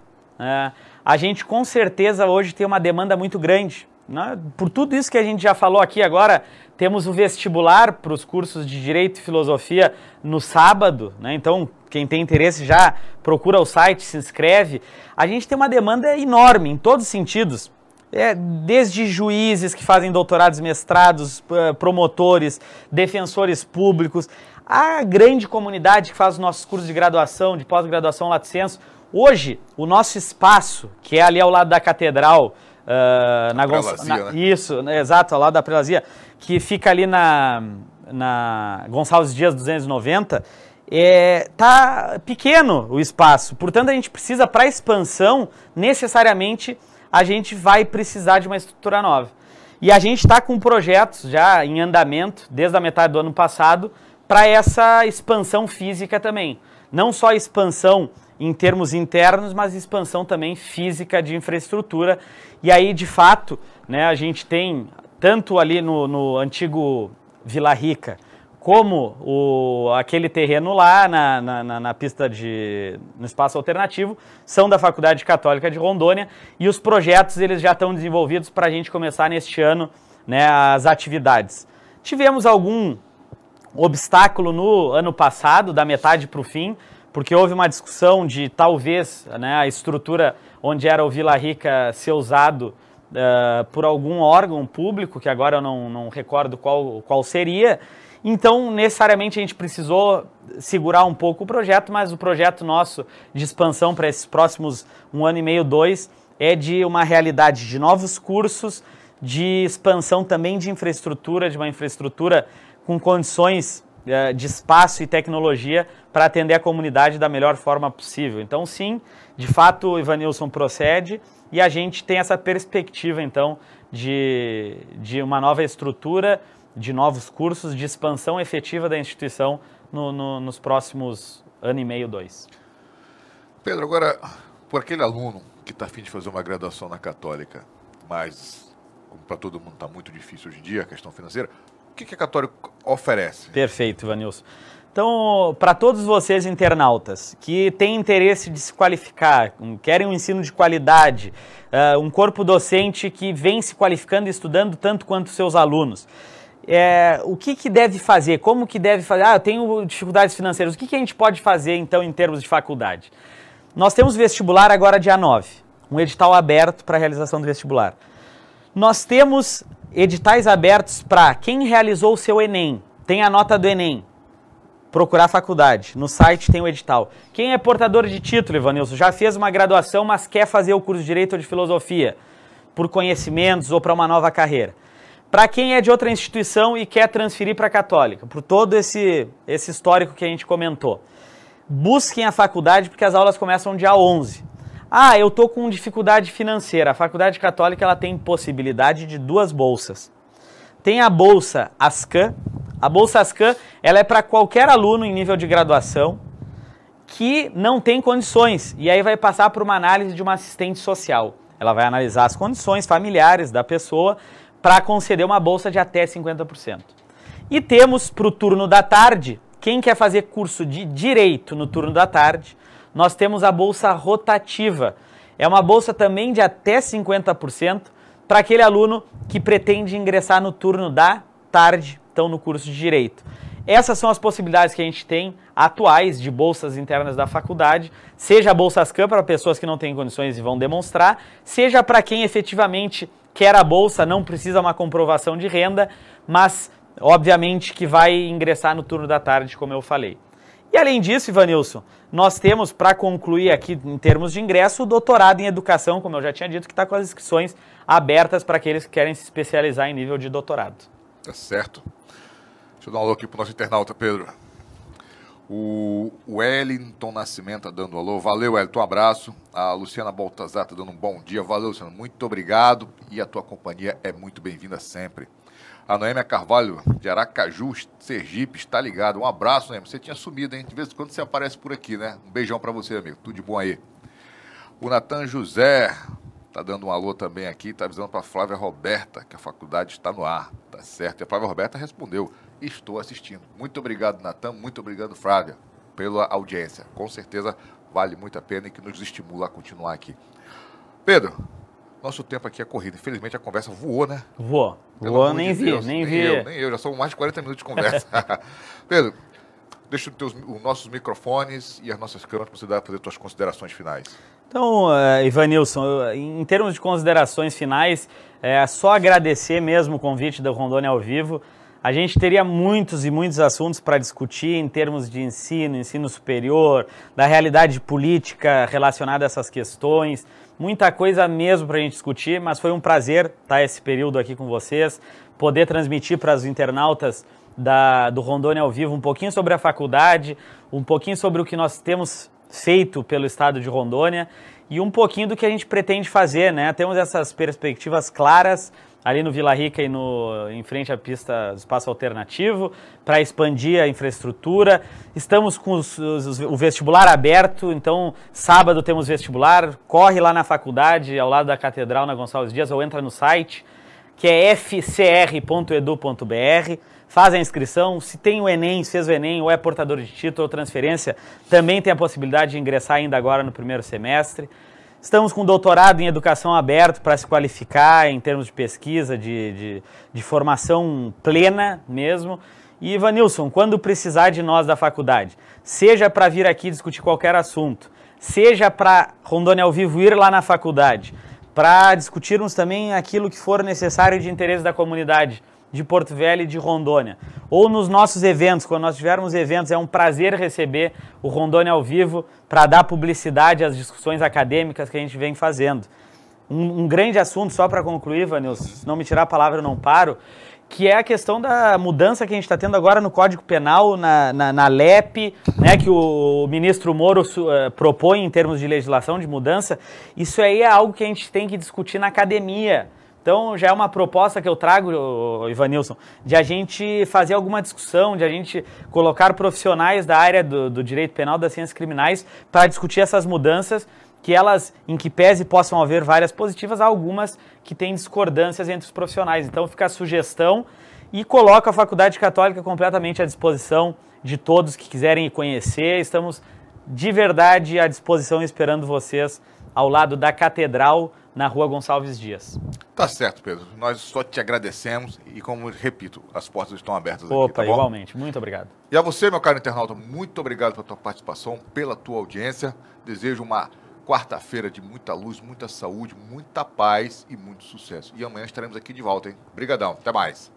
a gente com certeza hoje tem uma demanda muito grande, né? Por tudo isso que a gente já falou aqui agora, temos o vestibular para os cursos de Direito e Filosofia no sábado, né? Então, quem tem interesse já procura o site, se inscreve. A gente tem uma demanda enorme em todos os sentidos, desde juízes que fazem doutorados e mestrados, promotores, defensores públicos, a grande comunidade que faz os nossos cursos de graduação, de pós-graduação, lato sensu. Hoje, o nosso espaço, que é ali ao lado da Catedral, isso, né, exato, ao lado da Prelazia, que fica ali na Gonçalves Dias 290, tá pequeno o espaço, portanto a gente precisa, para expansão, necessariamente a gente vai precisar de uma estrutura nova. E a gente está com projetos já em andamento, desde a metade do ano passado, para essa expansão física também. Não só expansão em termos internos, mas expansão também física de infraestrutura. E aí, de fato, né, a gente tem, tanto ali no antigo Vila Rica, como aquele terreno lá na pista no espaço alternativo, são da Faculdade Católica de Rondônia, e os projetos eles já estão desenvolvidos para a gente começar neste ano, né, as atividades. Tivemos algum obstáculo no ano passado, da metade para o fim, porque houve uma discussão de talvez, né, a estrutura onde era o Vila Rica ser usado por algum órgão público, que agora eu não recordo qual seria. Então, necessariamente, a gente precisou segurar um pouco o projeto, mas o projeto nosso de expansão para esses próximos 1 ano e meio, 2, é de uma realidade de novos cursos, de expansão também de infraestrutura, de uma infraestrutura com condições de espaço e tecnologia para atender a comunidade da melhor forma possível. Então, sim, de fato, o Ivanilson procede e a gente tem essa perspectiva, então, de uma nova estrutura, de novos cursos, de expansão efetiva da instituição nos próximos ano e meio, 2. Pedro, agora, por aquele aluno que está a fim de fazer uma graduação na Católica, mas como para todo mundo está muito difícil hoje em dia, a questão financeira, o que a Católica oferece? Perfeito, Ivanilson. Então, para todos vocês internautas que têm interesse de se qualificar, querem um ensino de qualidade, um corpo docente que vem se qualificando e estudando tanto quanto seus alunos, o que deve fazer? Como que deve fazer? Eu tenho dificuldades financeiras. O que a gente pode fazer, então, em termos de faculdade? Nós temos vestibular agora dia 9, um edital aberto para a realização do vestibular. Nós temos editais abertos para quem realizou o seu Enem, tem a nota do Enem, procurar a faculdade. No site tem o edital. Quem é portador de título, Ivanilson, já fez uma graduação, mas quer fazer o curso de Direito ou de Filosofia, por conhecimentos ou para uma nova carreira. Para quem é de outra instituição e quer transferir para a Católica, por todo esse histórico que a gente comentou. Busquem a faculdade porque as aulas começam dia 11. Eu estou com dificuldade financeira. A Faculdade Católica ela tem possibilidade de 2 bolsas. Tem a Bolsa Ascan. A Bolsa Ascan ela é para qualquer aluno em nível de graduação que não tem condições. E aí vai passar por uma análise de uma assistente social. Ela vai analisar as condições familiares da pessoa para conceder uma bolsa de até 50%. E temos para o turno da tarde, quem quer fazer curso de Direito no turno da tarde, nós temos a Bolsa Rotativa. É uma bolsa também de até 50% para aquele aluno que pretende ingressar no turno da tarde, então no curso de Direito. Essas são as possibilidades que a gente tem atuais de bolsas internas da faculdade, seja a Bolsa Ascan para pessoas que não têm condições e vão demonstrar, seja para quem efetivamente quer a bolsa, não precisa uma comprovação de renda, mas obviamente que vai ingressar no turno da tarde, como eu falei. E além disso, Ivanilson, nós temos, para concluir aqui em termos de ingresso, o doutorado em educação, como eu já tinha dito, que está com as inscrições abertas para aqueles que querem se especializar em nível de doutorado. Tá certo. Deixa eu dar um alô aqui pro nosso internauta, Pedro. O Wellington Nascimento tá dando um alô. Valeu, Wellington, um abraço. A Luciana Baltazar tá dando um bom dia. Valeu, Luciana, muito obrigado. E a tua companhia é muito bem-vinda sempre. A Noêmia Carvalho, de Aracaju, Sergipe, está ligado. Um abraço, Noêmia. Você tinha sumido, hein? De vez em quando você aparece por aqui, né? Um beijão para você, amigo. Tudo de bom aí. O Natan José tá dando um alô também aqui. Tá avisando para Flávia Roberta que a faculdade está no ar. Tá certo. E a Flávia Roberta respondeu. Estou assistindo. Muito obrigado, Natan. Muito obrigado, Flávia, pela audiência. Com certeza vale muito a pena e que nos estimula a continuar aqui. Pedro, nosso tempo aqui é corrido. Infelizmente a conversa voou, né? Voou, nem vi. Nem eu. Já são mais de 40 minutos de conversa. Pedro, deixa os nossos microfones e as nossas câmeras para você fazer suas considerações finais. Então, Ivanilson, em termos de considerações finais, é só agradecer mesmo o convite da Rondônia ao Vivo. A gente teria muitos e muitos assuntos para discutir em termos de ensino superior, da realidade política relacionada a essas questões, muita coisa mesmo para a gente discutir, mas foi um prazer estar esse período aqui com vocês, poder transmitir para os internautas do Rondônia ao Vivo um pouquinho sobre a faculdade, um pouquinho sobre o que nós temos feito pelo estado de Rondônia e um pouquinho do que a gente pretende fazer, né? Temos essas perspectivas claras ali no Vila Rica e em frente à pista do espaço alternativo, para expandir a infraestrutura. Estamos com o vestibular aberto, então sábado temos vestibular, corre lá na faculdade, ao lado da Catedral, na Gonçalves Dias, ou entra no site, que é fcr.edu.br, faz a inscrição. Se tem o Enem, se fez o Enem, ou é portador de título ou transferência, também tem a possibilidade de ingressar ainda agora no primeiro semestre. Estamos com doutorado em educação aberto para se qualificar em termos de pesquisa, de formação plena mesmo. E, Ivanilson, quando precisar de nós da faculdade, seja para vir aqui discutir qualquer assunto, seja para Rondônia ao Vivo ir lá na faculdade, para discutirmos também aquilo que for necessário de interesse da comunidade de Porto Velho e de Rondônia, ou nos nossos eventos, quando nós tivermos eventos, é um prazer receber o Rondônia ao Vivo para dar publicidade às discussões acadêmicas que a gente vem fazendo. Um grande assunto, só para concluir, Vanilson, se não me tirar a palavra eu não paro, que é a questão da mudança que a gente está tendo agora no Código Penal, na LEP, né, que o ministro Moro propõe em termos de legislação de mudança. Isso aí é algo que a gente tem que discutir na academia, Então já é uma proposta que eu trago, Ivanilson, de a gente fazer alguma discussão, de a gente colocar profissionais da área do direito penal, das ciências criminais, para discutir essas mudanças, que elas, em que pese possam haver várias positivas, há algumas que têm discordâncias entre os profissionais. Então fica a sugestão e coloco a Faculdade Católica completamente à disposição de todos que quiserem conhecer. Estamos de verdade à disposição, esperando vocês ao lado da Catedral, na Rua Gonçalves Dias. Tá certo, Pedro. Nós só te agradecemos e, como repito, as portas estão abertas Opa, aqui, tá bom? Igualmente. Muito obrigado. E a você, meu caro internauta, muito obrigado pela tua participação, pela tua audiência. Desejo uma quarta-feira de muita luz, muita saúde, muita paz e muito sucesso. E amanhã estaremos aqui de volta, hein? Obrigadão. Até mais.